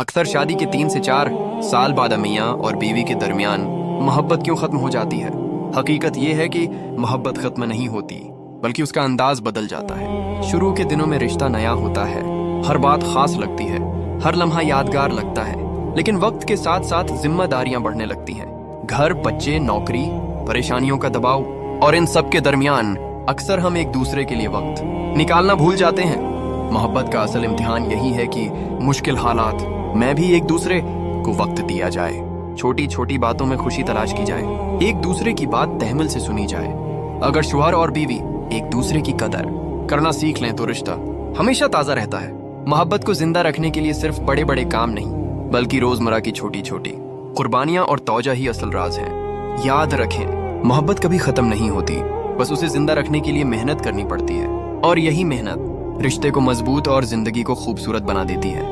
اکثر شادی کے 3 سے 4 سال بعد میاں اور بیوی کے درمیان محبت کیوں ختم ہو جاتی ہے؟ حقیقت یہ ہے کہ محبت ختم نہیں ہوتی، بلکہ اس کا انداز بدل جاتا ہے۔ شروع کے دنوں میں رشتہ نیا ہوتا ہے، ہر بات خاص لگتی ہے، ہر لمحہ یادگار لگتا ہے، لیکن وقت کے ساتھ ساتھ ذمہ داریاں بڑھنے لگتی ہیں۔ گھر، بچے، نوکری، پریشانیوں کا دباؤ، اور ان سب کے درمیان اکثر ہم ایک دوسرے کے لیے وقت نکالنا بھول جاتے ہیں۔ محبت کا اصل امتحان یہی ہے کہ مشکل حالات میں بھی ایک دوسرے کو وقت دیا جائے، چھوٹی چھوٹی باتوں میں خوشی تلاش کی جائے، ایک دوسرے کی بات تحمل سے سنی جائے۔ اگر شوہر اور بیوی ایک دوسرے کی قدر کرنا سیکھ لیں تو رشتہ ہمیشہ تازہ رہتا ہے۔ محبت کو زندہ رکھنے کے لیے صرف بڑے بڑے کام نہیں، بلکہ روزمرہ کی چھوٹی چھوٹی قربانیاں اور توجہ ہی اصل راز ہیں۔ یاد رکھیں، محبت کبھی ختم نہیں ہوتی، بس اسے زندہ رکھنے کے لیے محنت کرنی پڑتی ہے، اور یہی محنت رشتے کو مضبوط اور زندگی کو خوبصورت بنا دیتی ہے۔